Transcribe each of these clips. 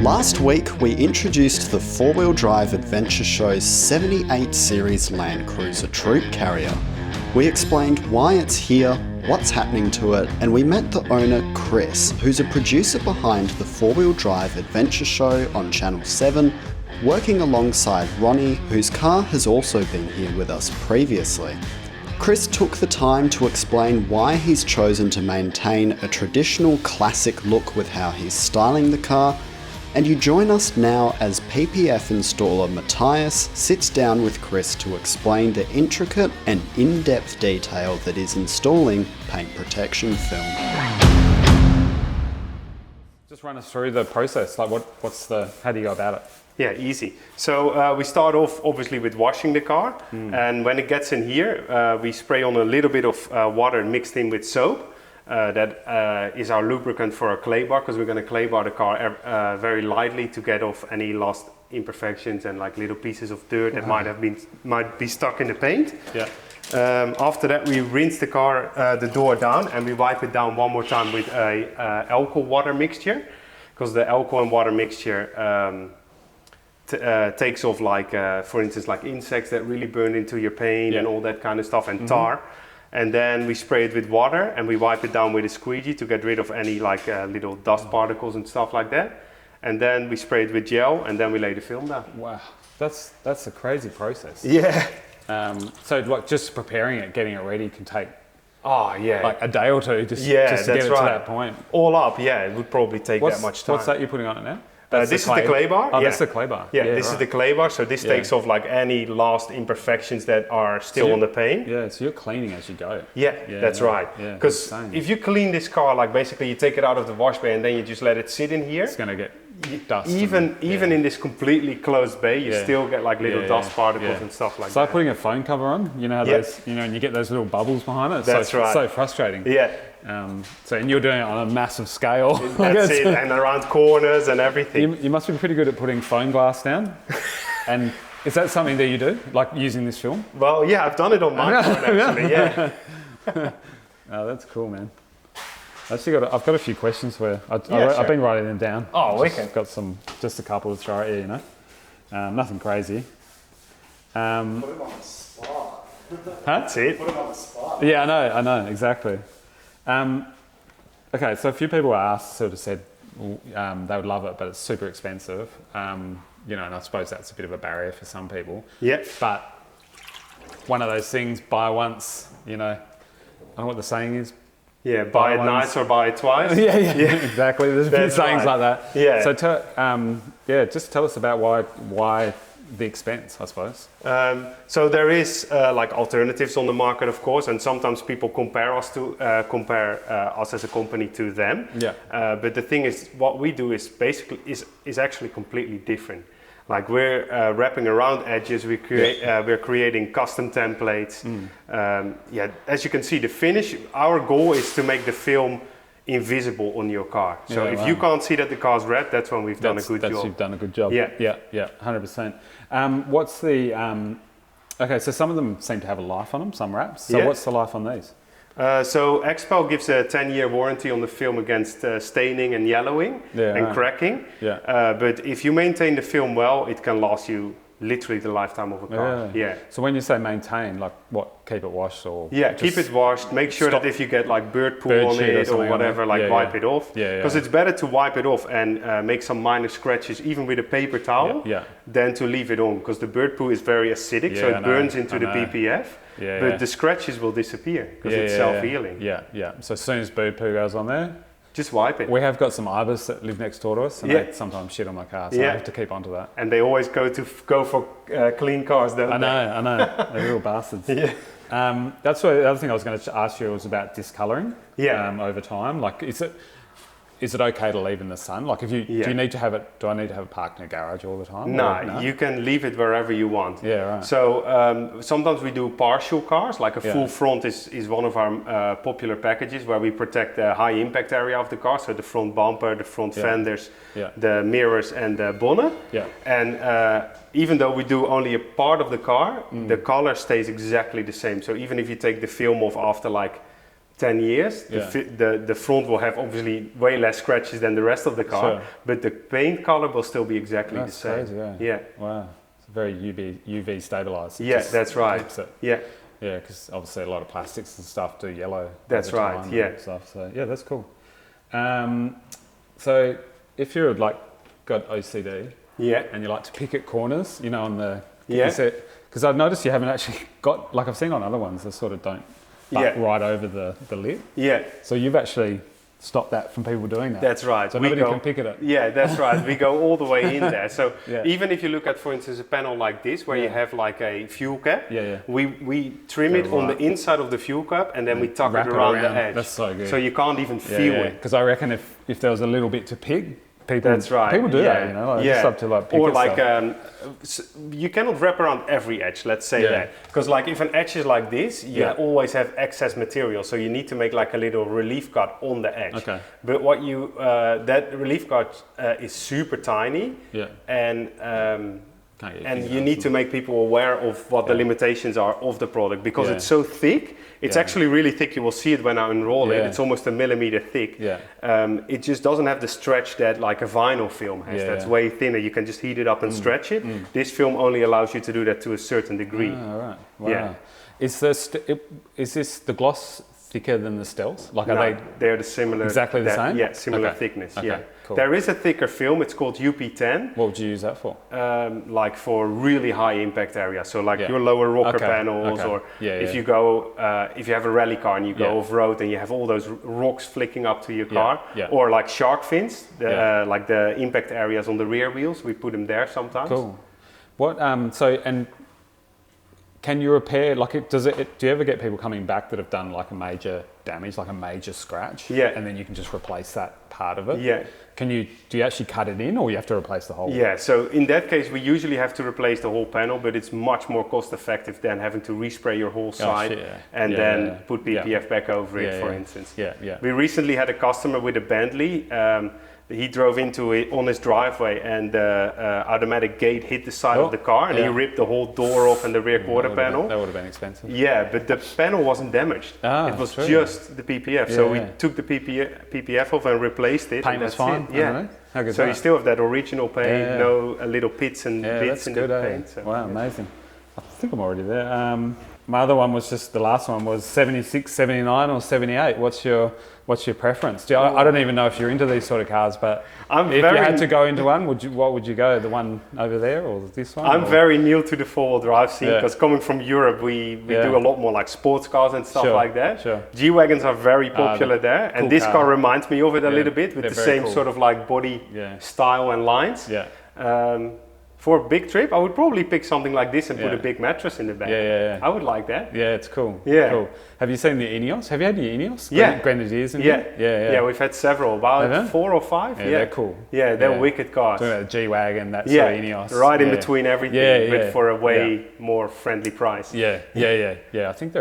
Last week, we introduced the four-wheel drive Adventure Show's 78 Series Land Cruiser Troop Carrier. We explained why it's here, what's happening to it, and we met the owner, Chris, who's a producer behind the four-wheel drive Adventure Show on Channel 7, working alongside Ronny, whose car has also been here with us previously. Chris took the time to explain why he's chosen to maintain a traditional classic look with how he's styling the car, and you join us now as PPF installer Matthias sits down with Chris to explain the intricate and in-depth detail that is installing paint protection film. Just run us through the process, like how do you go about it? Yeah, easy. So we start off obviously with washing the car, and when it gets in here, we spray on a little bit of water mixed in with soap. That is our lubricant for our clay bar, because we're going to clay bar the car very lightly to get off any lost imperfections and like little pieces of dirt that might be stuck in the paint. Yeah. After that, we rinse the car, the door down, and we wipe it down one more time with a alcohol water mixture, because the alcohol and water mixture takes off, like for instance, like insects that really burn into your paint and all that kind of stuff, and tar. And then we spray it with water and we wipe it down with a squeegee to get rid of any like little dust particles and stuff like that. And then we spray it with gel and then we lay the film down. Wow, that's a crazy process. Yeah. So like just preparing it, getting it ready can take like a day or two just to get it to that point. All up, it would probably take that much time. What's that you're putting on it now? This is the clay bar. Oh, that's the clay bar. Yeah, this is the clay bar. So this takes off like any last imperfections that are still on the paint. Yeah, so you're cleaning as you go. Yeah, that's right. Because if you clean this car, like basically you take it out of the wash bay and then you just let it sit in here. It's going to get dust. Even in this completely closed bay, you still get like little dust particles and stuff like that. It's like putting a phone cover on. You know how those, and you get those little bubbles behind it. That's right. It's so frustrating. Yeah. And you're doing it on a massive scale. That's it, and around corners and everything. You must be pretty good at putting phone glass down. And is that something that you do, like using this film? Well, yeah, I've done it on my phone actually, yeah. Oh, that's cool, man. I've got a few questions for you. I've been writing them down. Oh, wicked. Got just a couple to throw at you, nothing crazy. Put him on the spot. That's it. Put him on the spot. Yeah, I know, exactly. Okay, so a few people asked, sort of said they would love it, but it's super expensive. And I suppose that's a bit of a barrier for some people. Yeah. But one of those things, buy once, I don't know what the saying is. Yeah, buy it nice or buy it twice. Yeah, exactly. There's a few sayings like that. Yeah. So just tell us about why the expense, I suppose. So there is like alternatives on the market, of course, and sometimes people compare us as a company to them. Yeah. But the thing is, what we do is basically is actually completely different. Like we're wrapping around edges, we're creating custom templates. As you can see, the finish, our goal is to make the film invisible on your car. So if you can't see that the car's red, that's when we've done a good job. You've done a good job. Yeah, 100%. What's the, okay, so some of them seem to have a life on them, some wraps. So what's the life on these? So XPEL gives a 10-year warranty on the film against staining and yellowing and cracking. Yeah. But if you maintain the film well, it can last you literally the lifetime of a car. Yeah. So when you say maintain, like what, keep it washed or? Yeah, keep it washed. Make sure that if you get like bird poo on it or whatever, wipe it off. Because it's better to wipe it off and make some minor scratches, even with a paper towel, than to leave it on. Because the bird poo is very acidic, so it burns into the PPF. But the scratches will disappear because it's self-healing. Yeah. So as soon as bird poo goes on there, just wipe it. We have got some ibis that live next door to us, and they sometimes shit on my car, so I have to keep onto that. And they always go for clean cars, don't they? I know. They're little bastards. Yeah. That's what the other thing I was going to ask you was about discolouring. Over time, like is it okay to leave in the sun? Like if you do I need to have it parked in a garage all the time? No, you can leave it wherever you want. Yeah, right. So sometimes we do partial cars, like a full front is one of our popular packages where we protect the high impact area of the car, so the front bumper, the front fenders, the mirrors and the bonnet. Yeah. And even though we do only a part of the car, the color stays exactly the same. So even if you take the film off after like 10 years, the front will have obviously way less scratches than the rest of the car, but the paint color will still be exactly the same. Crazy, Wow. It's very UV stabilized. Yeah, that's right. Yeah. Yeah, because obviously a lot of plastics and stuff do yellow. That's right. Yeah. Stuff. So yeah, that's cool. So if you're like got OCD, and you like to pick at corners, you know, on the because I've noticed you haven't actually got, like I've seen on other ones, they sort of don't butt right over the lid. Yeah. So you've actually stopped that from people doing that. That's right. So nobody can pick it up. Yeah, that's right. We go all the way in there. So even if you look at, for instance, a panel like this, where you have like a fuel cap, we trim it on the inside of the fuel cap and then we tuck it around the edge. That's so good. So you can't even feel it. Because I reckon if there was a little bit to pick, people do that, you know, like it's up to like pick or like you cannot wrap around every edge, let's say that, because like if an edge is like this, you always have excess material, so you need to make like a little relief cut on the edge. But what you that relief cut is super tiny, and you need to make people aware of what the limitations are of the product, because it's so thick. It's actually really thick. You will see it when I unroll it. It's almost a millimeter thick. It just doesn't have the stretch that like a vinyl film has. That's way thinner. You can just heat it up and stretch it. This film only allows you to do that to a certain degree. Right. Wow. Yeah. Is this the gloss thicker than the Stealth? Like, are they're the similar. Exactly the same? Yeah, similar thickness. Okay, cool. There is a thicker film. It's called UP10. What would you use that for? Like for really high impact areas. So like your lower rocker panels, or if you go, if you have a rally car and you go off road and you have all those rocks flicking up to your car, or like shark fins, like the impact areas on the rear wheels, we put them there sometimes. Cool. What? Can you repair, like, do you ever get people coming back that have done like a major damage, like a major scratch? Yeah. And then you can just replace that part of it? Yeah. Do you actually cut it in, or you have to replace the whole? Yeah, so in that case, we usually have to replace the whole panel, but it's much more cost effective than having to respray your whole side and then put PPF back over it, for instance. We recently had a customer with a Bentley. He drove into it on his driveway, and the automatic gate hit the side of the car, and he ripped the whole door off and the rear quarter panel. That would have been expensive. Yeah, but the panel wasn't damaged. It was just the PPF. So we took the PPF off and replaced it. Paint was fine. Yeah. So you still have that original paint, no little pits and bits in the paint. So, wow, amazing. I think I'm already there. My other one was just, the last one was 76, 79 or 78. What's your preference? I don't even know if you're into these sort of cars, but if you had to go into one, what would you go? The one over there or this one? I'm very new to the four-wheel drive scene, because coming from Europe, we do a lot more like sports cars and stuff like that. G-Wagons are very popular there, and this car reminds me of it a little bit, with the same sort of like body style and lines. For a big trip, I would probably pick something like this and put a big mattress in the back. I would like that. Yeah, it's cool. Cool. Have you seen the Ineos? Have you had the Ineos? Grenadiers in here? Yeah, we've had several, about 4 or 5. Yeah, they're cool. Yeah, they're wicked cars. Talking about the G-Wagon, that's Ineos. Right in between everything, but for a way more friendly price. I think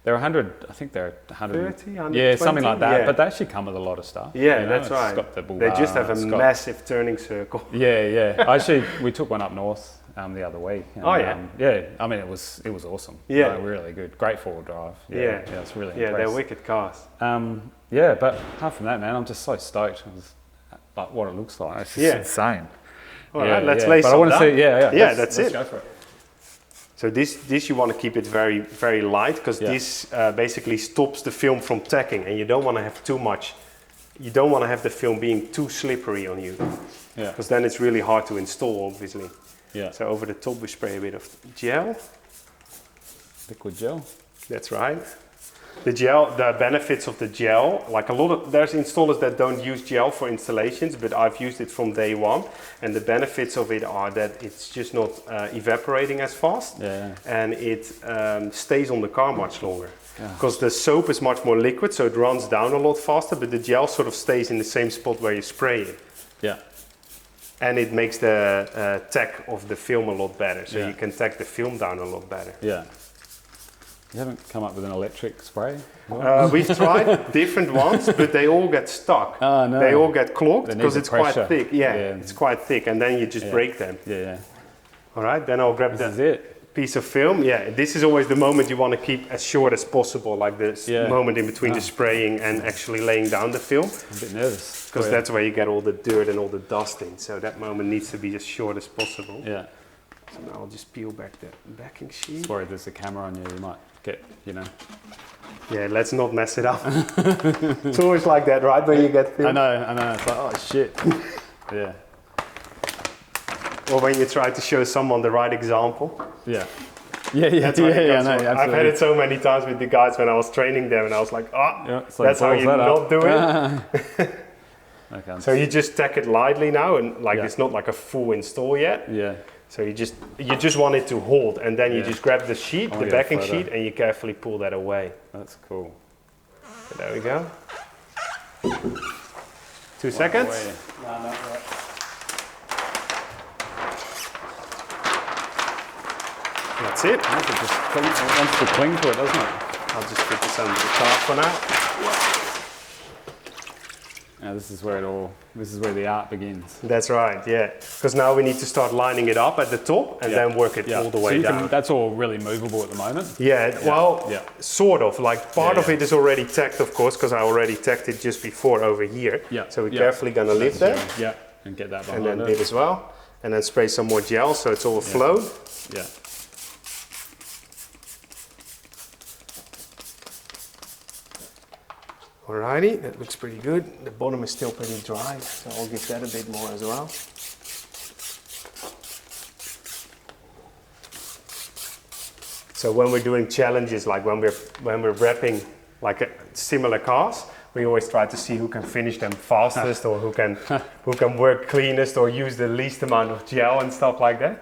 they're 100, I think they're 100. 30, 120? Something like that. But they actually come with a lot of stuff. Yeah, that's right. Got the bull they just have a massive turning circle. Actually, we took one up north the other week. And, I mean, it was awesome. Yeah. Really good. Great four-wheel drive. Yeah, it's really impressive. Yeah, they're wicked cars. But apart from that, man, I'm just so stoked with like what it looks like. It's just insane. All right, let's lay some down. But I want to see, that's it. Let's go for it. So this you want to keep it very, very light, because this basically stops the film from tacking, and you don't want to have too much. You don't want to have the film being too slippery on you, because then it's really hard to install, obviously. So over the top we spray a bit of gel. Liquid gel. That's right. The gel, the benefits of the gel, like there's installers that don't use gel for installations, but I've used it from day one, and the benefits of it are that it's just not evaporating as fast, and it stays on the car much longer. Because the soap is much more liquid, so it runs down a lot faster, but the gel sort of stays in the same spot where you spray it. And it makes the tack of the film a lot better, so you can tack the film down a lot better. You haven't come up with an electric spray? We've tried different ones, but they all get stuck. Oh, no. They all get clogged because it's quite thick. It's quite thick, and then you just break them. All right, then I'll grab that. This is it. piece of film. Yeah, this is always the moment you want to keep as short as possible, like this moment in between the spraying and actually laying down the film. I'm a bit nervous. Because that's where you get all the dirt and all the dust in. So that moment needs to be as short as possible. Yeah. So now I'll just peel back the backing sheet. Sorry, there's a camera on you. You might get, you know. Yeah, let's not mess it up. It's always like that, right? When you get film. I know. It's like, oh shit. Yeah. Or when you try to show someone the right example. Yeah. I know, absolutely. I've had it so many times with the guys when I was training them, and I was like, that's how you not do it. Okay. So you just tack it lightly now, and it's not like a full install yet. Yeah. So you just want it to hold, and then you just grab the sheet, the backing sheet, and you carefully pull that away. That's cool. So there we go. 2 seconds. No, not right. That's it. It wants to cling to it, doesn't it? I'll just put this under the car for now. Now this is where the art begins. That's right, yeah. Because now we need to start lining it up at the top and then work it all the way down. That's all really movable at the moment? Yeah, sort of. Like part of it is already tacked, of course, because I already tacked it just before over here. Yeah. So we're carefully going to lift that. Yeah, and get that behind and then dip as well. And then spray some more gel so it's all flowed. Yeah. Alrighty, that looks pretty good. The bottom is still pretty dry, so I'll give that a bit more as well. So when we're doing challenges, like when we're wrapping like similar cars, we always try to see who can finish them fastest or who can work cleanest or use the least amount of gel and stuff like that.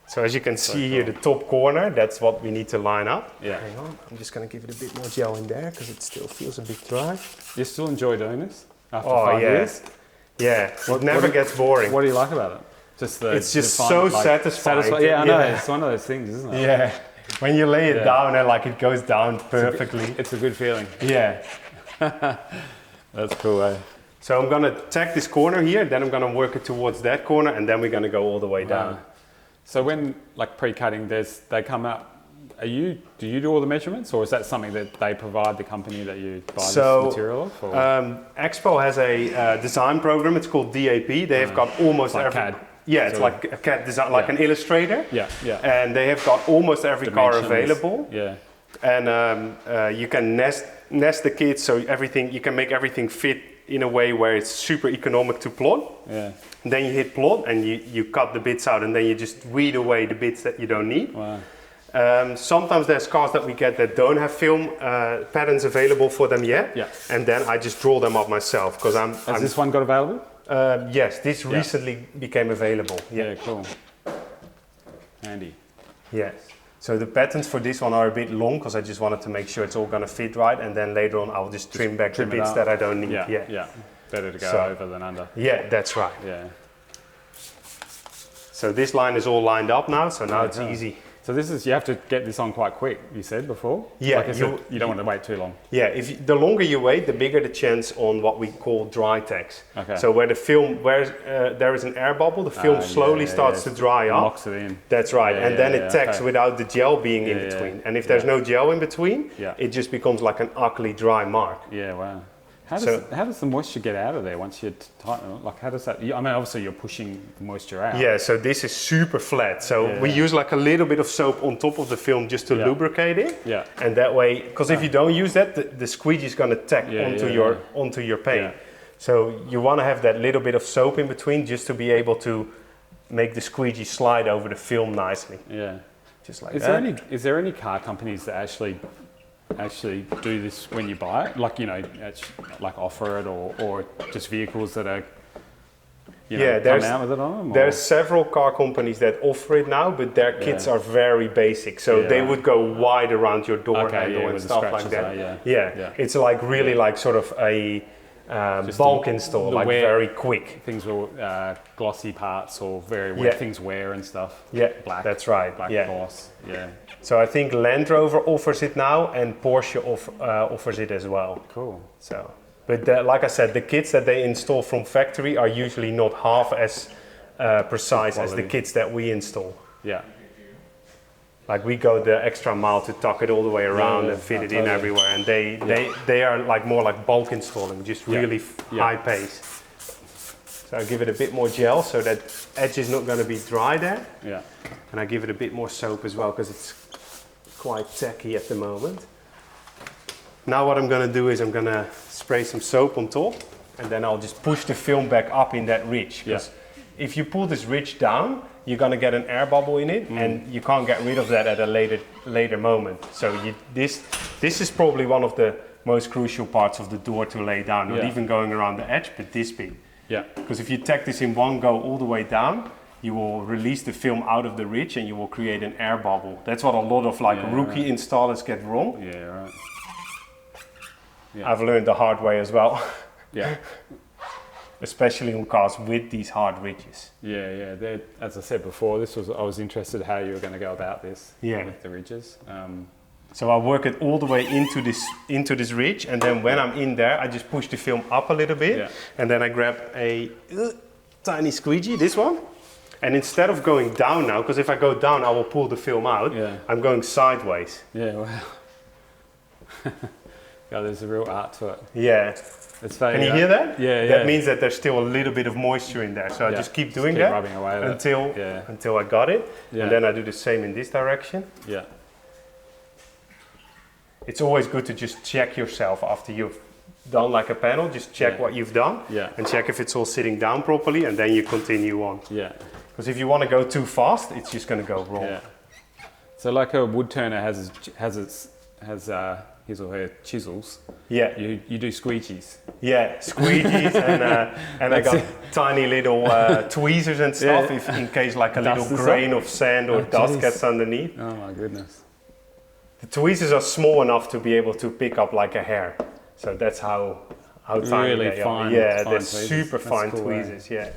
So as you can see here, the top corner, that's what we need to line up. Yeah. Hang on, I'm just going to give it a bit more gel in there because it still feels a bit dry. You still enjoy doing this after 5 years? Yeah, it never gets boring. What do you like about it? It's just so satisfying. Yeah, I know. It's one of those things, isn't it? Yeah. When you lay it down and it goes down perfectly. It's a good feeling. Yeah. That's cool, eh? So I'm going to tack this corner here, then I'm going to work it towards that corner, and then we're going to go all the way down. So when pre-cutting, they come out. Do you do all the measurements, or is that something that they provide the company that you buy this material of? Expo has a design program. It's called DAP. They have got almost every CAD. Yeah, it's like a CAD design, like an Illustrator. Yeah. And they have got almost every car available. Yeah. And you can nest the kits, so you can make everything fit in a way where it's super economic to plot. Yeah. And then you hit plot and you cut the bits out, and then you just weed away the bits that you don't need. Wow. Sometimes there's cars that we get that don't have film patterns available for them yet. Yeah. And then I just draw them up myself because Has this one got available? Yes, this recently became available. Yeah, cool. Handy. Yes. So the patterns for this one are a bit long because I just wanted to make sure it's all going to fit right, and then later on I'll just trim back the bits that I don't need. Yeah. Better to go over than under. Yeah, that's right. Yeah. So this line is all lined up now, so now it's easy. So you have to get this on quite quick, you said before? Yeah. Like I said, you don't want to wait too long. Yeah, the longer you wait, the bigger the chance on what we call dry tags. Okay. So where there is an air bubble, the film slowly starts to dry up. Locks it in. That's right, and then it tags without the gel being in between. And if there's no gel in between, it just becomes like an ugly dry mark. Yeah, wow. How does the moisture get out of there once you tighten it? Like, how does that? I mean, obviously you're pushing the moisture out. Yeah, so this is super flat. So we use like a little bit of soap on top of the film just to lubricate it. Yeah. And that way, because if you don't use that, the squeegee is going to tack onto your paint. Yeah. So you want to have that little bit of soap in between just to be able to make the squeegee slide over the film nicely. Yeah. Just like that. Is there any car companies that actually do this when you buy it, like like offer it, or just vehicles that are come out with it on them? There's several car companies that offer it now, but their kits are very basic, so they would go wide around your door handle and stuff like that. It's like really like sort of a bulk install, like very quick. Things with glossy parts or very wet things wear and stuff. Yeah, black. That's right. Black gloss. Yeah. So I think Land Rover offers it now, and Porsche offers it as well. Cool. So, but like I said, the kits that they install from factory are usually not half as precise as the kits that we install. Yeah. Like we go the extra mile to tuck it all the way around and fit it in everywhere, and they are like more like bulk installing, just really high pace. So I give it a bit more gel so that edge is not going to be dry there. Yeah. And I give it a bit more soap as well because it's quite tacky at the moment. Now what I'm going to do is I'm going to spray some soap on top, and then I'll just push the film back up in that ridge. Because if you pull this ridge down, you're going to get an air bubble in it, and you can't get rid of that at a later moment. So this is probably one of the most crucial parts of the door to lay down, not even going around the edge, but this bit. Yeah. Because if you tack this in one go all the way down, you will release the film out of the ridge and you will create an air bubble. That's what a lot of rookie installers get wrong. Yeah, right. Yeah. I've learned the hard way as well. Yeah. Especially on cars with these hard ridges. Yeah, yeah. As I said before, I was interested how you were going to go about this with the ridges. So I work it all the way into this ridge, and then when I'm in there, I just push the film up a little bit, and then I grab a tiny squeegee, this one, and instead of going down now, because if I go down, I will pull the film out. Yeah. I'm going sideways. Yeah, wow. Yeah, there's a real art to it. Yeah. It's very, Can you hear that? Yeah, yeah. That means that there's still a little bit of moisture in there. So I just keep doing that rubbing away at until I got it. Yeah. And then I do the same in this direction. Yeah. It's always good to just check yourself after you've done like a panel. Just check what you've done and check if it's all sitting down properly, and then you continue on. Yeah. Because if you want to go too fast, it's just going to go wrong. Yeah. So like a wood turner has his or her chisels. Yeah. You do squeegees. Yeah, squeegees and I got tiny little tweezers and stuff if in case like a little grain of sand or dust gets underneath. Oh my goodness. The tweezers are small enough to be able to pick up like a hair. So that's how tiny really they fine, are. Yeah, fine they're tweezers. super That's fine cool, tweezers, yeah.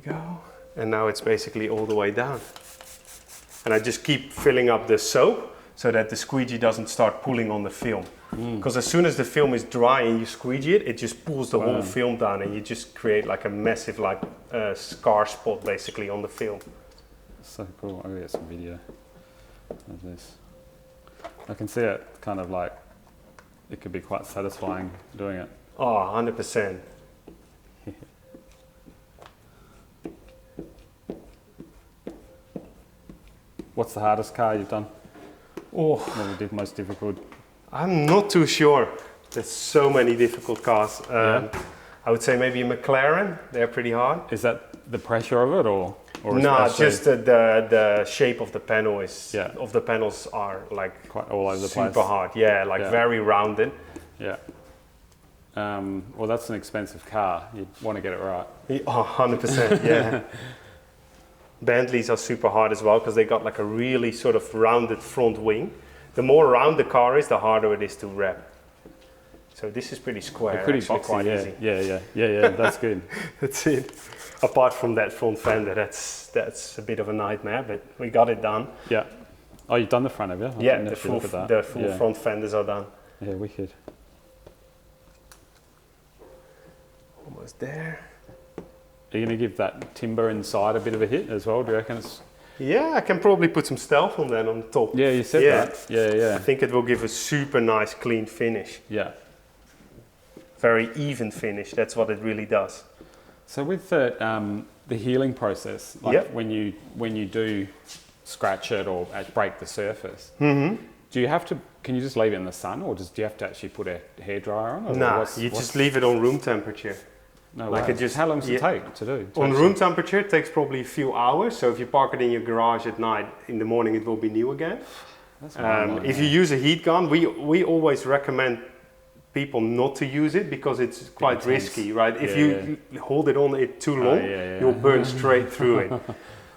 Go. And now it's basically all the way down. And I just keep filling up the soap so that the squeegee doesn't start pulling on the film. Because as soon as the film is dry and you squeegee it, it just pulls the whole film down, and you just create like a massive scar spot basically on the film. So cool. I'll get some video of this. I can see it kind of like, it could be quite satisfying doing it. Oh, 100%. What's the hardest car you've done? Oh, most difficult? I'm not too sure. There's so many difficult cars. I would say maybe a McLaren. They're pretty hard. Is that the pressure of it, or no? Just the shape of the panel is. Yeah. Of the panels are like quite all over the place. Super hard. Yeah, very rounded. Yeah. Well, that's an expensive car. You want to get it right. 100%. Yeah. Bentleys are super hard as well because they got like a really sort of rounded front wing. The more round the car is, the harder it is to wrap. So this is pretty square. Pretty quite easy. Yeah. That's good. That's it. Apart from that front fender, that's a bit of a nightmare, but we got it done. Yeah. Oh, you've done the front of it? Yeah, the full front fenders are done. Yeah, wicked. Almost there. Are you going to give that timber inside a bit of a hit as well? Do you reckon it's... Yeah, I can probably put some stealth on that on top. Yeah, you said that. Yeah. I think it will give a super nice clean finish. Yeah. Very even finish, that's what it really does. So with the healing process, like when you do scratch it or break the surface, do you have to, can you just leave it in the sun, or do you have to actually put a hairdryer on? No, you just leave it on room temperature. No, like how long does it take to do? On room temperature, it takes probably a few hours. So if you park it in your garage at night, in the morning it will be new again. If you use a heat gun, we always recommend people not to use it because it's quite risky, right? If you hold it on it too long, you'll burn straight through it.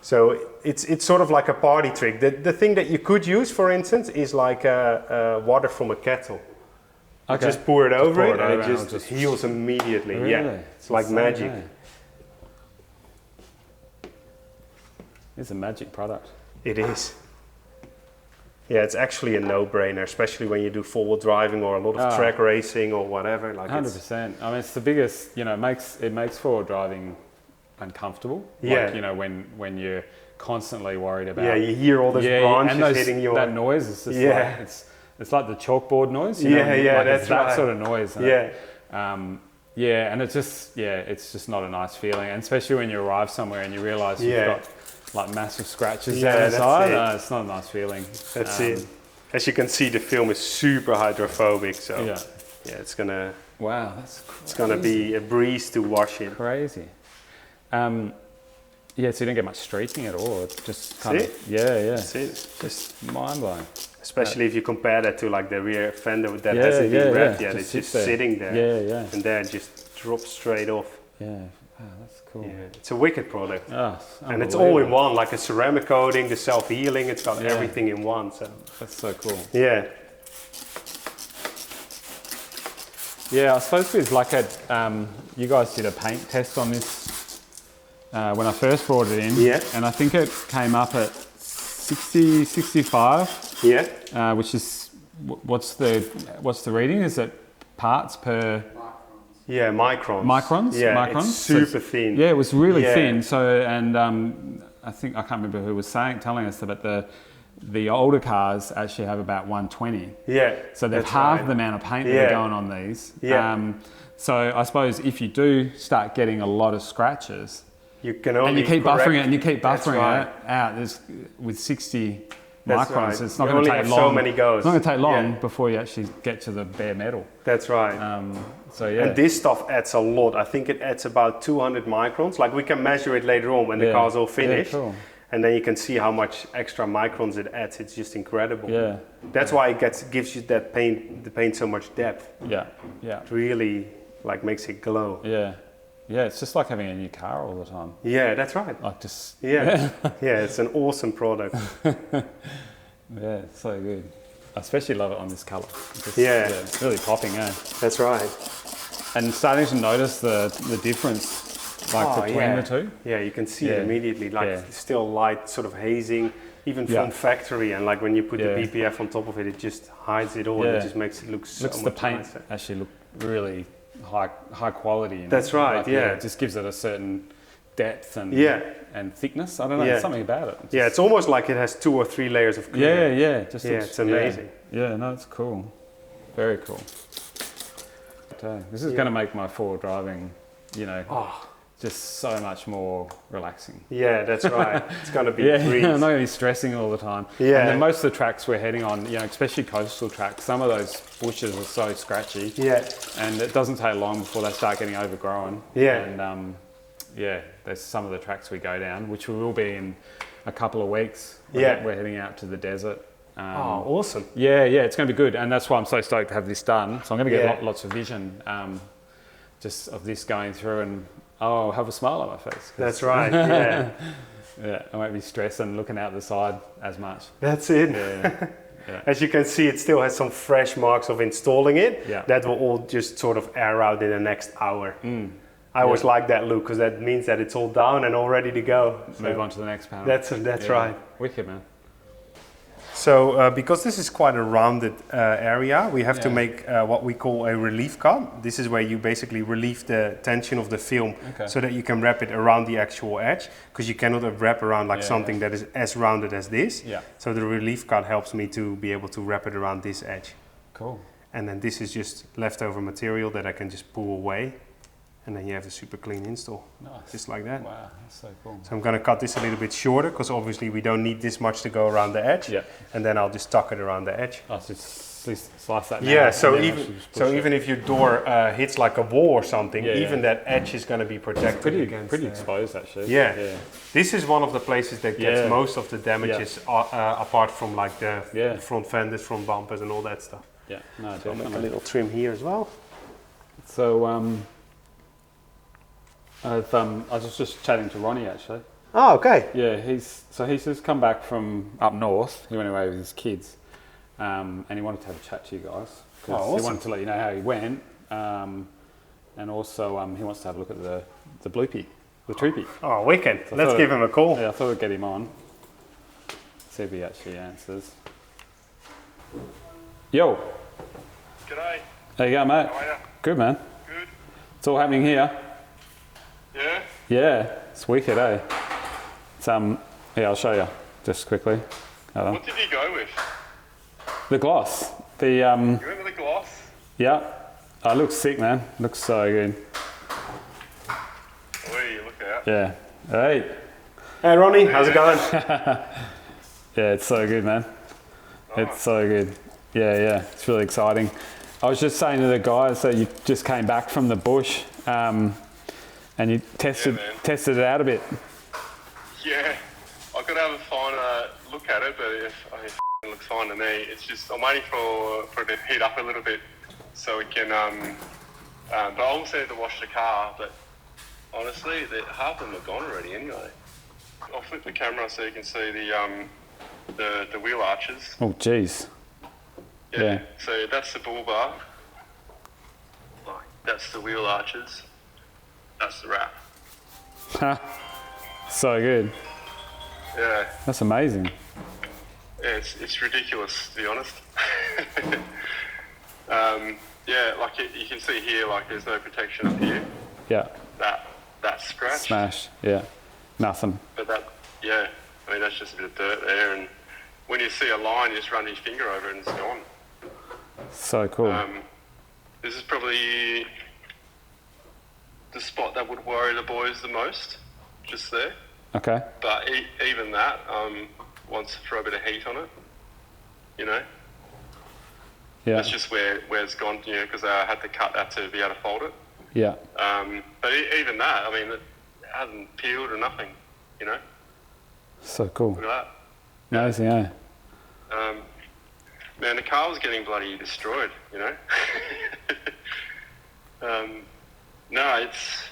So it's sort of like a party trick. The thing that you could use, for instance, is like water from a kettle. Okay. Just pour it over it and it just heals immediately. Really? Yeah, it's like magic. It's a magic product. It is. Yeah, it's actually a no-brainer, especially when you do four-wheel driving or a lot of track racing or whatever. Like 100%. I mean, it's the biggest. You know, it makes four-wheel driving uncomfortable. Yeah. Like, you know, when you're constantly worried about. Yeah, you hear all those branches hitting you. That noise is just like it's like the chalkboard noise. You know, like that's it's that right. sort of noise. And it's just not a nice feeling, and especially when you arrive somewhere and you realise you've got like massive scratches down the side. It's not a nice feeling. That's it. As you can see, the film is super hydrophobic, so it's gonna. Wow, that's crazy. It's gonna be a breeze to wash it. Crazy. So you don't get much streaking at all. It's just kind of That's it. Just mind blowing. Especially if you compare that to like the rear fender that hasn't been wrapped yet. It's just sitting there. And then it just drops straight off. Yeah. Wow, that's cool. Yeah, it's a wicked product. Oh, and it's all in one, like a ceramic coating, the self-healing, it's got everything in one. So that's so cool. Yeah. Yeah, I suppose with like you guys did a paint test on this when I first brought it in. Yeah. And I think it came up at 60, 65. Yeah. Which is, what's the reading? Is it parts per... Yeah, microns. Microns? Yeah, microns? It's super thin. Yeah, it was really thin. So, and I can't remember who was telling us that the older cars actually have about 120. Yeah. So they've halved the amount of paint that are going on these. Yeah. So I suppose if you do start getting a lot of scratches, you can only and you keep buffering it and you keep buffering right. it out, with 60 That's microns, right. it's not You going to only take have long. so many goes. It's not going to take long before you actually get to the bare metal. That's right. And this stuff adds a lot. I think it adds about 200 microns. Like we can measure it later on when the car's all finished. Yeah, cool. And then you can see how much extra microns it adds. It's just incredible. Yeah. That's why it gives you the paint so much depth. Yeah. Yeah. It really makes it glow. Yeah. Yeah, it's just like having a new car all the time. Yeah, that's right. Like just... Yeah. Yeah, it's an awesome product. Yeah, it's so good. I especially love it on this colour. It's really popping, eh? That's right. And starting to notice the difference between the two. Yeah, you can see it immediately. Like still light, sort of hazing, even from factory. And like when you put the PPF on top of it, it just hides it all. And it just makes it look so much the paint nicer. actually look really high quality. That's right. It just gives it a certain depth and thickness. I don't know. There's something about it. It's almost like it has 2 or 3 layers of clear. It's amazing. Yeah, no, it's cool. Very cool. This is going to make my forward driving, just so much more relaxing. Yeah, that's right. It's going to be I'm not going to be stressing all the time. Yeah. And then most of the tracks we're heading on, especially coastal tracks, some of those bushes are so scratchy. Yeah. And it doesn't take long before they start getting overgrown. Yeah. And there's some of the tracks we go down, which we will be in a couple of weeks. We're heading out to the desert. Awesome. Yeah, it's going to be good. And that's why I'm so stoked to have this done. So I'm going to get lots of vision just of this going through, and I'll have a smile on my face. That's right, yeah. Yeah, I won't be stressed and looking out the side as much. That's it. Yeah. As you can see, it still has some fresh marks of installing it. Yeah. That will all just sort of air out in the next hour. I always like that look because that means that it's all down and all ready to go. Move on to the next panel. That's right. Wicked, man. So because this is quite a rounded area, we have to make what we call a relief cut. This is where you basically relieve the tension of the film so that you can wrap it around the actual edge, because you cannot wrap around something that is as rounded as this. Yeah. So the relief cut helps me to be able to wrap it around this edge. Cool. And then this is just leftover material that I can just pull away. And then you have a super clean install, just like that. Wow, that's so cool. So I'm going to cut this a little bit shorter because obviously we don't need this much to go around the edge. Yeah. And then I'll just tuck it around the edge. Oh, so slice that now. Yeah, so even if your door hits like a wall or something, even that edge is going to be protected. Pretty exposed actually. Yeah. This is one of the places that gets most of the damages apart from like the front fenders, front bumpers and all that stuff. Yeah, no, I'll make a little trim here as well. So I was just chatting to Ronny actually. Oh, okay. Yeah, he's just come back from up north. He went away with his kids, and he wanted to have a chat to you guys. Awesome. He wanted to let you know how he went, and also he wants to have a look at the bloopy, the Troopy. Oh, wicked. So Let's give him a call. Yeah, I thought I'd get him on. See if he actually answers. Yo. G'day. How you going, mate? How are you? Good, man. Good. It's all happening here. Yeah? Yeah, it's wicked, eh? It's, yeah, I'll show you just quickly. Hold on. What did you go with? The gloss. The, You went with the gloss? yeah. Oh, it looks sick, man. Looks so good. Oi, look out. Yeah. Hey. Hey Ronnie, how's it going? Yeah, it's so good, man. It's so good. Yeah, it's really exciting. I was just saying to the guys that you just came back from the bush and you tested it out a bit. Yeah. I've got to have a finer look at it, but it looks fine to me. It's just, I'm waiting for it to heat up a little bit so we can, but I also need to wash the car, but honestly, half of them are gone already anyway. I'll flip the camera so you can see the wheel arches. Oh, jeez. Yeah. So that's the bull bar. Like, that's the wheel arches. That's the wrap. So good. Yeah. That's amazing. Yeah, it's ridiculous, to be honest. Yeah, like you can see here, like there's no protection up here. Yeah. That scratch. Smash. Yeah. Nothing. But I mean, that's just a bit of dirt there. And when you see a line, you just run your finger over it and it's gone. So cool. This is probably the spot that would worry the boys the most, just there. Okay. But even that wants to throw a bit of heat on it, you know. Yeah. That's just where it's gone, you know, because I had to cut that to be able to fold it. Yeah. But even that, I mean, it hasn't peeled or nothing, you know. So cool. Look at Amazing, eh? that. Man, the car was getting bloody destroyed, you know. No, it's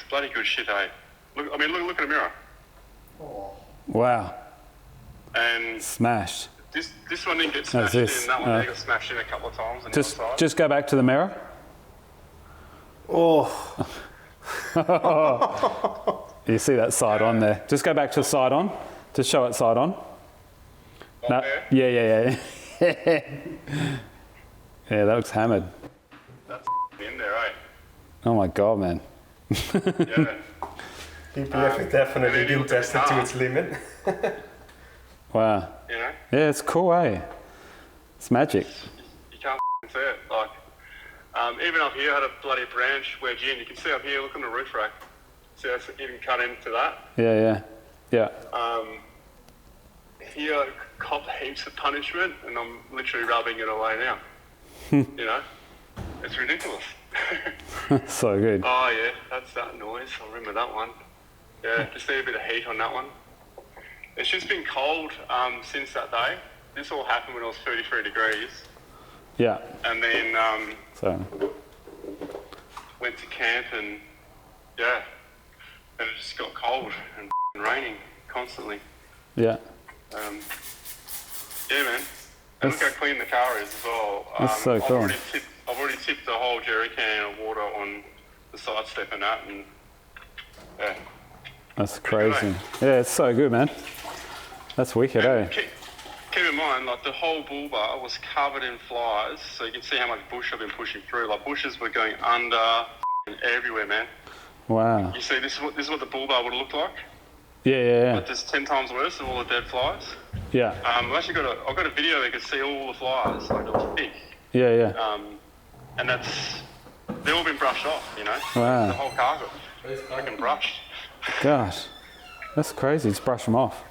bloody good shit, eh? Look at the mirror. Wow. And Smashed. this one didn't get smashed in. That one there got smashed in a couple of times. On the other side. Just go back to the mirror. Oh. You see that side on there. Just go back to the side on. To show it side on. No. There? Yeah. Yeah, that looks hammered. That's in there, eh? Oh my god, man. Yeah. PPF definitely been tested to its limit. Wow. You know? Yeah, it's cool, eh? It's magic. You can't see it. Like, even up here, I had a bloody branch wedged in. You can see up here, look on the roof rack. See, that's even cut into that. Yeah. Here, copped heaps of punishment, and I'm literally rubbing it away now. You know? It's ridiculous. So good. Oh, yeah, that's that noise. I remember that one. Yeah, just need a bit of heat on that one. It's just been cold since that day. This all happened when it was 33 degrees. Yeah. And then So. went to camp and, yeah, and it just got cold and raining constantly. Yeah. Yeah, man. And look how clean the car is as well. That's so cool. I've already tipped the whole jerry can of water on the side step and that, and yeah. That's crazy. Yeah, it's so good, man. That's wicked, eh? Keep in mind, like the whole bull bar was covered in flies, so you can see how much bush I've been pushing through. Like bushes were going under and everywhere, man. Wow. You see, this is what the bull bar would look like. Yeah. But there's 10 times worse of all the dead flies. Yeah. I've actually I've got a video where you can see all the flies, like it was thick. Yeah. And they've all been brushed off, you know. Wow. The whole car got fucking brushed. Gosh, that's crazy. Just brush them off.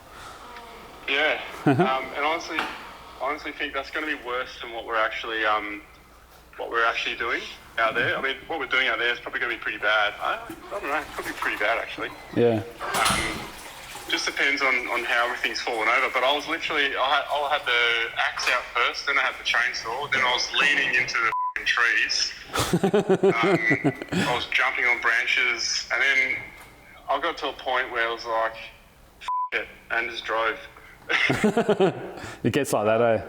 Yeah. And honestly think that's going to be worse than what we're actually doing out there. I mean, what we're doing out there is probably going to be pretty bad. I don't know. It's probably pretty bad actually. Yeah. Just depends on how everything's fallen over. But I was literally, I had the axe out first, then I had the chainsaw, then I was leaning into the trees. I was jumping on branches, and then I got to a point where I was like, it, and just drove. It gets like that, eh?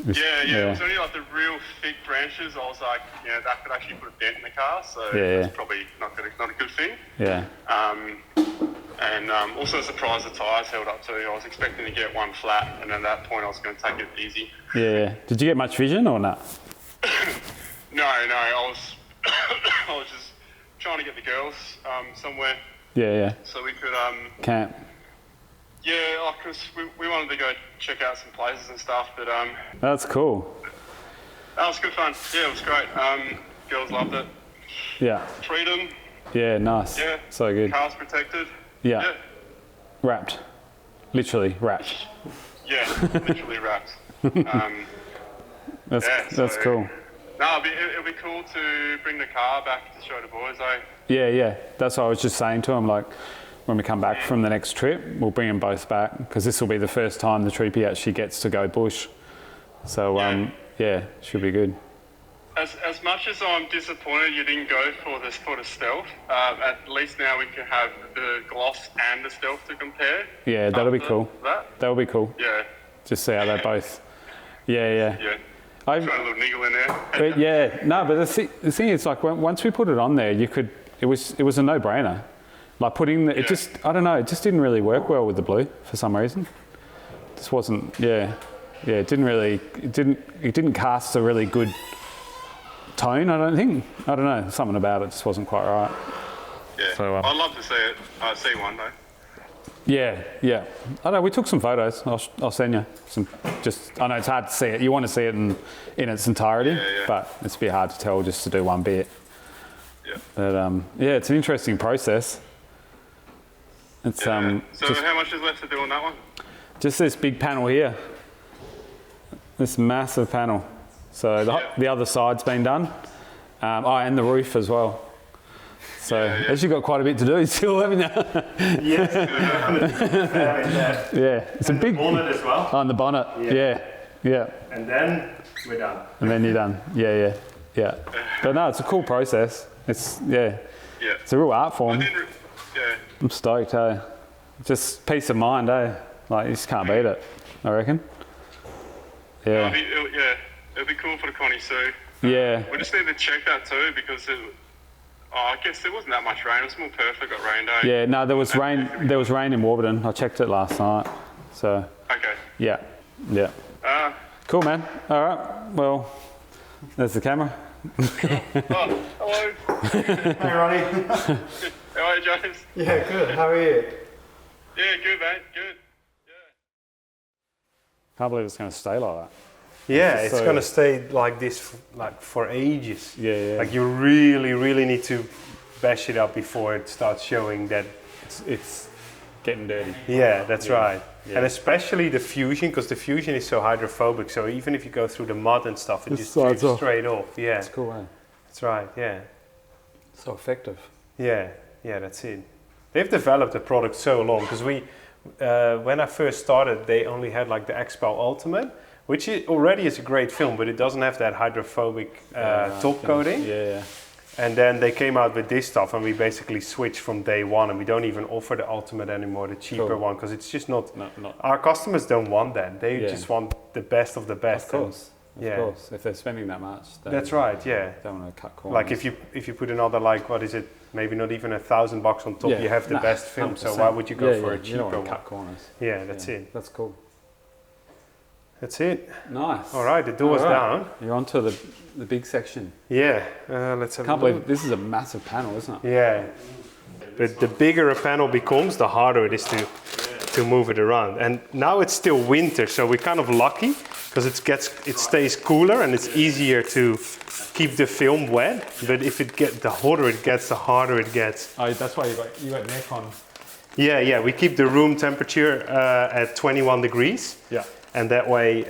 It was only like the real thick branches. I was like, that could actually put a dent in the car, so it's probably not a good thing. Yeah. And also surprised the tyres held up too. I was expecting to get one flat, and at that point I was going to take it easy. Yeah. Did you get much vision or not? No. I was just trying to get the girls somewhere. Yeah. So we could camp. Yeah, because we wanted to go check out some places and stuff, but That's cool. that was good fun. Yeah, it was great. Girls loved it. Yeah. Freedom. Yeah, nice. Yeah. So good. Cars protected. Yeah. Wrapped. Literally wrapped. Yeah, literally wrapped. That's cool. No, it'll be cool to bring the car back to show the boys, eh? Yeah. That's what I was just saying to him. Like, when we come back from the next trip, we'll bring them both back because this will be the first time the Troopy actually gets to go bush. So, should be good. As much as I'm disappointed you didn't go for the stealth, at least now we can have the gloss and the stealth to compare. Yeah, that'll be cool. That'll be cool. Yeah. Just see how they both. Yeah. I've got a little niggle in there. But the thing is, like, once we put it on there, it was a no-brainer. Like putting it just, I don't know, it just didn't really work well with the blue for some reason. It just wasn't, it didn't cast a really good tone, I don't think. I don't know, something about it just wasn't quite right. Yeah, so, I'd love to see it, see one though. Yeah. I know, we took some photos, I'll send you some, I know it's hard to see it, you want to see it in its entirety, but it's a bit hard to tell just to do one bit. Yeah. But it's an interesting process. It's so how much is left to do on that one? Just this big panel here. This massive panel. So the other side's been done. And the roof as well. So as you've got quite a bit to do still, haven't you? Yes. It's a big bonnet as well. On the bonnet. Yeah. And then we're done. And then you're done. Yeah. But no, it's a cool process. It's a real art form. I'm stoked, hey. Just peace of mind, eh? Like, you just can't beat it, I reckon. Yeah. It'll be cool for the Connie Sue. Yeah. We just need to check that too, because I guess there wasn't that much rain. It was more Perth that got rained, eh? Yeah, no, there was rain. There was rain in Warburton. I checked it last night. So. Okay. Yeah. Cool, man. All right. Well, there's the camera. Hello. Hey, Ronny. How are you, James? Yeah, good. How are you? Yeah, good, mate. Good. Can't believe it's going to stay like that. Yeah, it's going to stay like this for ages. Yeah. Like, you really need to bash it up before it starts showing that it's getting dirty. Yeah, that's right. Yeah. And especially the fusion, because the fusion is so hydrophobic. So even if you go through the mud and stuff, it just drips straight off. Yeah, that's cool, eh? That's right. Yeah. So effective. Yeah, that's it. They've developed the product so long, because when I first started, they only had like the Expo Ultimate, which already is a great film, but it doesn't have that hydrophobic top coating. Yeah. And then they came out with this stuff, and we basically switched from day one, and we don't even offer the Ultimate anymore, the cheaper one, because it's just not. Our customers don't want that. They just want the best of the best. Of course. Of course, if they're spending that much, that's right. Yeah, don't want to cut corners. Like if you put another, like, what is it? Maybe not even $1,000 on top. You have the best film. 100%. So why would you go for a cheaper you don't want to one? cut corners. Yeah, that's it. That's cool. That's it. Nice. All right, the door's down. You're onto the big section. Yeah, let's have. Can't believe this is a massive panel, isn't it? Yeah, but the bigger a panel becomes, the harder it is to move it around. And now it's still winter, so we're kind of lucky, because it stays cooler and it's easier to keep the film wet. But if the hotter it gets, the harder it gets. Oh, that's why you got neck on. Yeah, we keep the room temperature at 21 degrees. Yeah. And that way,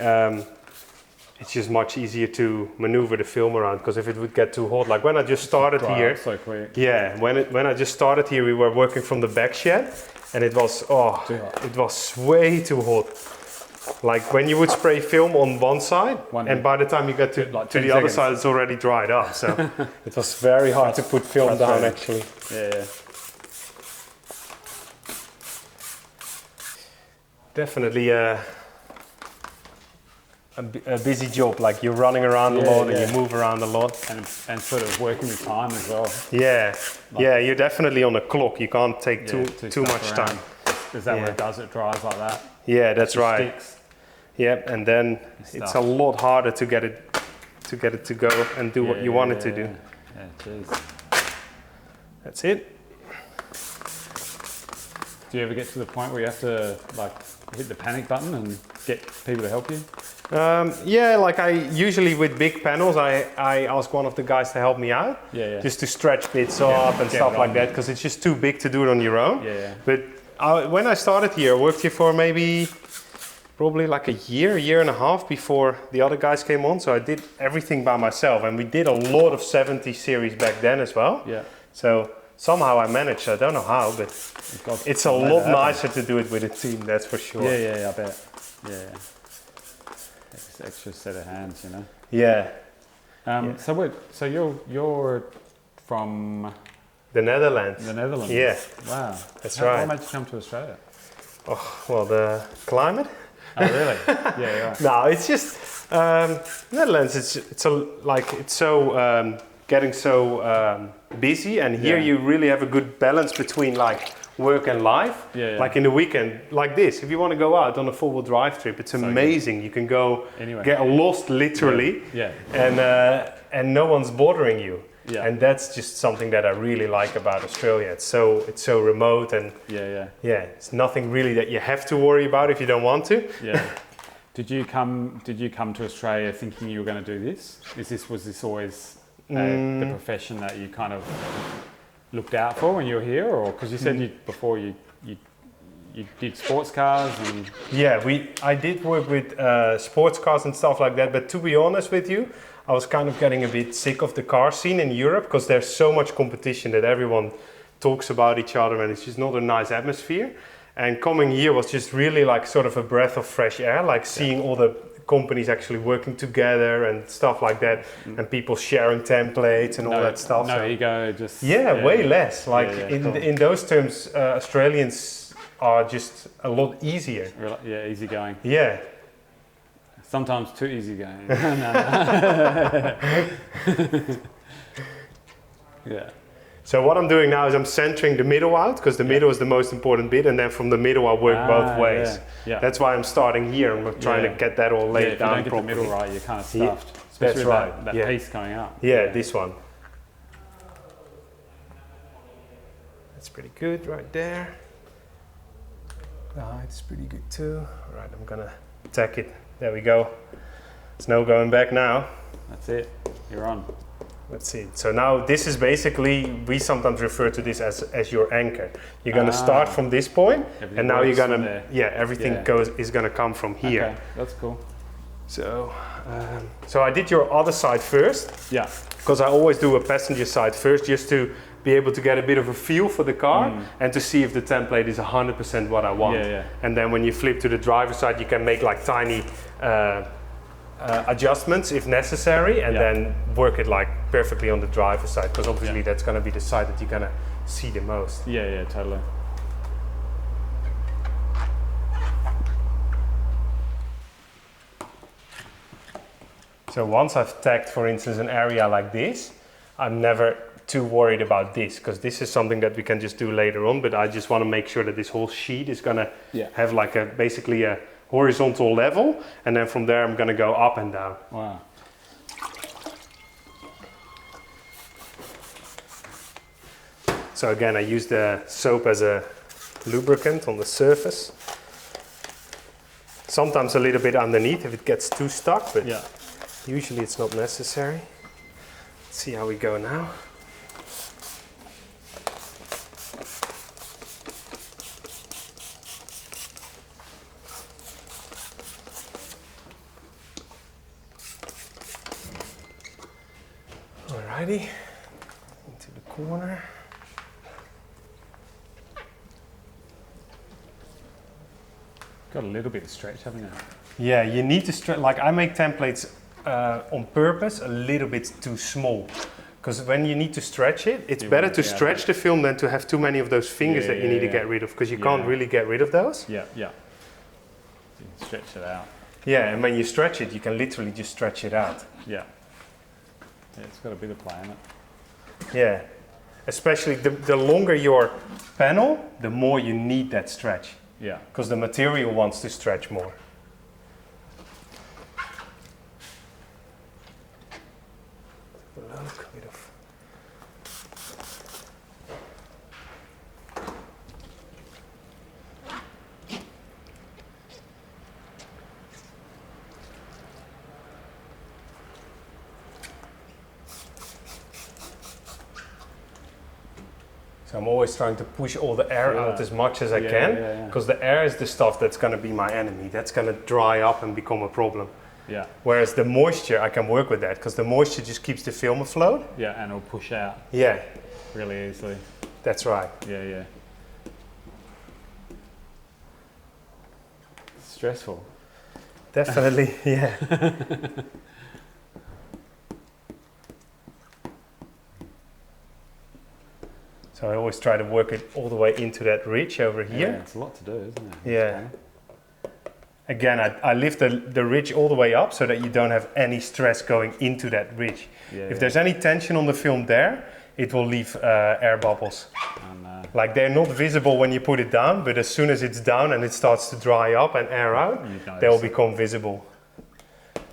it's just much easier to maneuver the film around, because if it would get too hot, like when I just started here. So quick. Yeah, when I just started here, we were working from the back shed, and it was way too hot. Like when you would spray film on one side, and by the time you get to the other side, it's already dried up. So it was very hard to put film down, actually. Yeah. Definitely a busy job. Like you're running around a lot and you move around a lot. And sort of working with time as well. Yeah, yeah, you're definitely on the clock. You can't take too much time. Is that what it does? It dries like that? Yeah, that's right. Sticks. Yep, and then it's a lot harder to get it to go and do what you want it to do. Yeah, jeez. That's it. Do you ever get to the point where you have to like hit the panic button and get people to help you? Yeah, like I usually with big panels, I ask one of the guys to help me out, just to stretch bits up and stuff like that, because it's just too big to do it on your own. But when I started here, I worked here for probably like a year and a half before the other guys came on. So I did everything by myself, and we did a lot of 70 series back then as well. Yeah. So somehow I managed. I don't know how, but it's a lot nicer to do it with a team. That's for sure. Yeah, I bet. Yeah. It's an extra set of hands, you know. Yeah. So you're from the Netherlands. The Netherlands. Yeah. Wow. That's right. What made you come to Australia? Oh, well, the climate. Oh, really? Yeah. Right. No, it's just Netherlands. It's so getting so busy, and here you really have a good balance between like work and life. Yeah. Like in the weekend, like this. If you want to go out on a 4-wheel drive trip, it's amazing. Good. You can go get lost literally. Yeah. And no one's bothering you. Yeah. And that's just something that I really like about Australia. It's so remote, and it's nothing really that you have to worry about if you don't want to. Yeah. Did you come to Australia thinking you were going to do this? Was this always the profession that you kind of looked out for when you were here, or because you said before you did sports cars and I did work with sports cars and stuff like that. But to be honest with you, I was kind of getting a bit sick of the car scene in Europe, because there's so much competition that everyone talks about each other, and it's just not a nice atmosphere. And coming here was just really like sort of a breath of fresh air, like seeing all the companies actually working together and stuff like that, and people sharing templates and all that stuff. No ego, just way less. Like in those terms, Australians are just a lot easier. Yeah, easygoing. Yeah. Sometimes too easygoing. Yeah. So what I'm doing now is I'm centering the middle out, because the middle is the most important bit, and then from the middle I work both ways. Yeah. That's why I'm starting here. I'm trying to get that all laid down if you don't get the middle right, you're kind of stuffed. That's Especially right. That piece coming up. Yeah, this one. That's pretty good right there. The height's pretty good too. All right, I'm gonna tack it. There we go. There's no going back now. That's it. You're on. Let's see. So now this is basically, we sometimes refer to this as your anchor. You're going to start from this point, and now you're going to, everything is going to come from here. Okay, that's cool. So, so I did your other side first. Yeah. Because I always do a passenger side first, just to be able to get a bit of a feel for the car and to see if the template is 100% what I want. And then when you flip to the driver's side, you can make like tiny adjustments if necessary, and then work it like perfectly on the driver's side, because obviously that's going to be the side that you're going to see the most. Yeah, totally. So once I've tagged, for instance, an area like this, I'm never too worried about this, because this is something that we can just do later on, but I just want to make sure that this whole sheet is going to have like basically a horizontal level, and then from there I'm going to go up and down. Wow. So again, I use the soap as a lubricant on the surface. Sometimes a little bit underneath if it gets too stuck, but usually it's not necessary. Let's see how we go now. Alrighty, into the corner. Got a little bit of stretch, haven't you? Yeah, you need to stretch. Like I make templates on purpose a little bit too small, because when you need to stretch it, it's better to stretch the film than to have too many of those fingers that you need to get rid of, because you can't really get rid of those. Yeah. You can stretch it out. Yeah, and when you stretch it, you can literally just stretch it out. Yeah. Yeah, it's got a bit of play in it. Yeah, especially the longer your panel, the more you need that stretch. Yeah. Because the material wants to stretch more. Look, a bit of. So I'm always trying to push all the air out as much as I can, because the air is the stuff that's going to be my enemy. That's going to dry up and become a problem. Yeah. Whereas the moisture, I can work with that, because the moisture just keeps the film afloat. Yeah, and it'll push out. Yeah. Really easily. That's right. Yeah, yeah. Stressful. Definitely, yeah. So I always try to work it all the way into that ridge over here. Yeah, it's a lot to do, isn't it? Yeah. Again, I lift the ridge all the way up so that you don't have any stress going into that ridge. Yeah, if there's any tension on the film there, it will leave air bubbles. Like they're not visible when you put it down, but as soon as it's down and it starts to dry up and air out, they will become visible.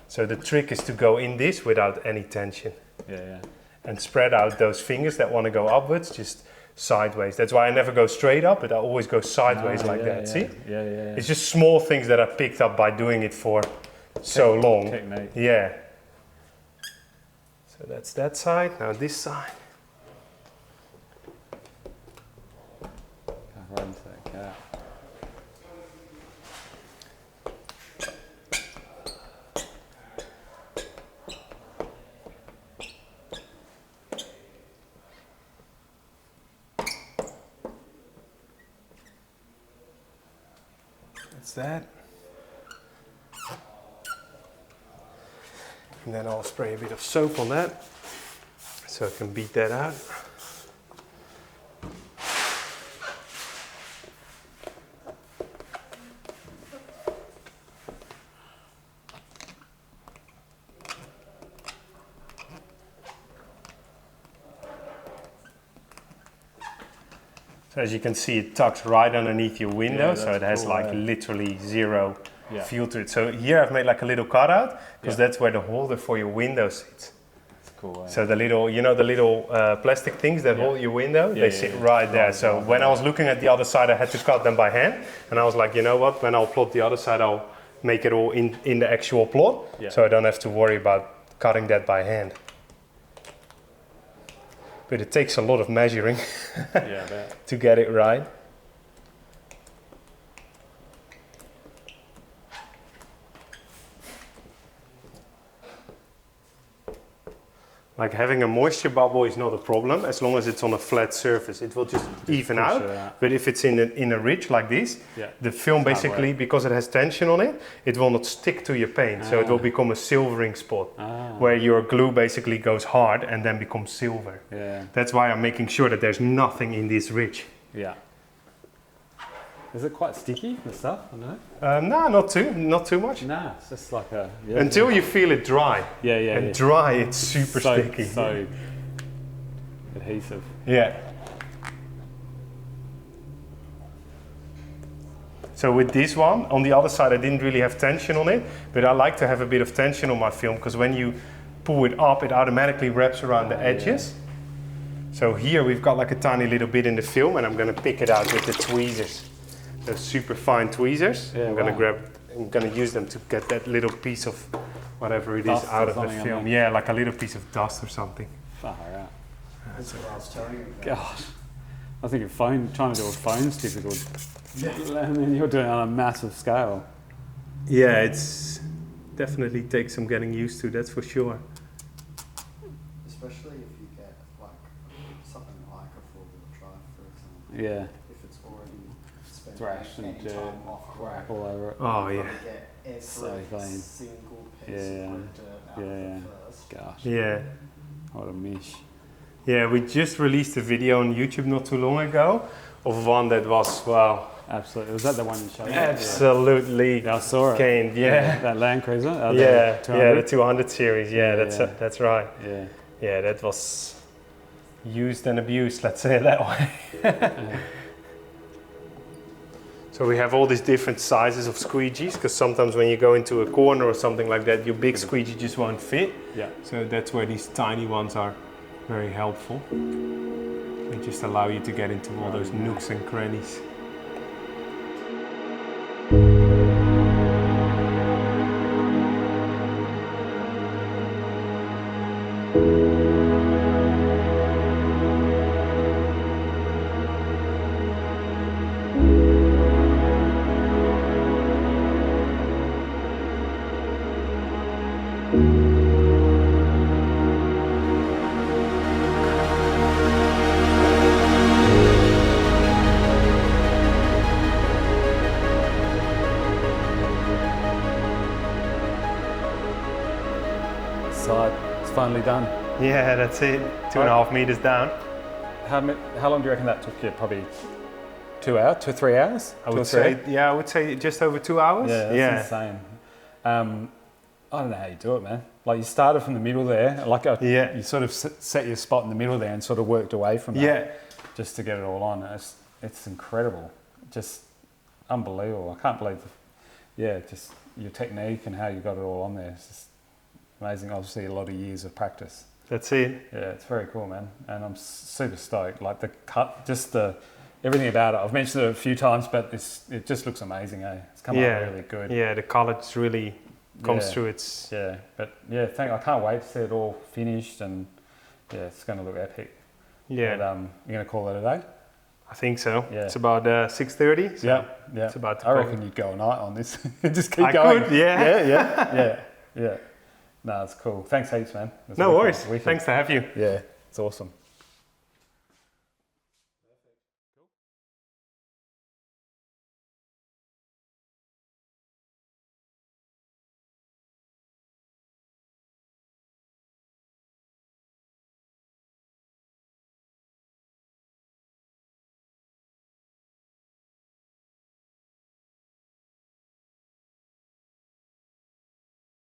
So the trick is to go in this without any tension. Yeah, yeah. And spread out those fingers that want to go upwards, just sideways. That's why I never go straight up, but I always go sideways like that. See? Yeah, yeah. It's just small things that I picked up by doing it for so long. Technique. Yeah. So that's that side. Now this side. Right into that gap. That's that. And then I'll spray a bit of soap on that so I can beat that out. So as you can see, it tucks right underneath your window, so it has like literally zero feel to it. So here I've made like a little cutout, because that's where the holder for your window sits. That's cool. So the little, you know, the little plastic things that hold your window, they sit right there. So when I was looking at the other side, I had to cut them by hand, and I was like, you know what? When I'll plot the other side, I'll make it all in the actual plot, so I don't have to worry about cutting that by hand. But it takes a lot of measuring to get it right. Like having a moisture bubble is not a problem as long as it's on a flat surface. It will just even out. But if it's in a ridge like this, the film basically, because it has tension on it, it will not stick to your paint. So it will become a silvering spot where your glue basically goes hard and then becomes silver. Yeah. That's why I'm making sure that there's nothing in this ridge. Yeah. Is it quite sticky, the stuff? I don't know. No, not too much. Nah, it's just like a... Until you feel it dry. Yeah, yeah. And dry, it's super sticky. So adhesive. Yeah. So with this one, on the other side, I didn't really have tension on it, but I like to have a bit of tension on my film, because when you pull it up, it automatically wraps around the edges. So here we've got like a tiny little bit in the film, and I'm going to pick it out with the tweezers. Those super fine tweezers. I'm gonna use them to get that little piece of whatever it is out of the film. Yeah, like a little piece of dust or something. Far out. That's what I was telling you about. Gosh, I think trying to do a phone's difficult. And then you're doing it on a massive scale. Yeah, it's definitely takes some getting used to, that's for sure. Especially if you get like something like a four-wheel drive, for example. Yeah. If it's already spent Thrash and dirt, off all over it. Oh yeah. Get every So clean. single piece of dirt out of it first. Gosh. Yeah. What a mish. Yeah, we just released a video on YouTube not too long ago of one that was, well, Absolutely. Was that the one you showed me? Absolutely. Yeah, I saw it. Keen, yeah. That Land Cruiser? The 200 series. Yeah, that's right. Yeah. Yeah, that was used and abused, let's say it that way. So we have all these different sizes of squeegees, because sometimes when you go into a corner or something like that, your big squeegee just won't fit. Yeah. So that's where these tiny ones are very helpful. They just allow you to get into all those nooks and crannies. It's finally done. Yeah, that's it. 2.5 meters down. How long do you reckon that took you? Probably 2 hours, 2 or 3 hours? I would say just over 2 hours. Yeah, that's insane. I don't know how you do it, man. Like you started from the middle there, you sort of set your spot in the middle there and sort of worked away from that, just to get it all on. It's incredible, just unbelievable. I can't believe, just your technique and how you got it all on there. It's just amazing. Obviously, a lot of years of practice. That's it. Yeah, it's very cool, man, and I'm super stoked. Like the cut, just everything about it. I've mentioned it a few times, but it just looks amazing, eh? It's come out really good. Yeah, the colour just really comes through. It's I can't wait to see it all finished, and it's going to look epic. Yeah. But, you're going to call it a day? I think so. Yeah. It's about 6:30. So yeah. It's about. I reckon you'd go a night on this. Just keep going. Could, yeah. Yeah. No, it's cool. Thanks heaps, man. No worries. Thanks to have you. Yeah, it's awesome.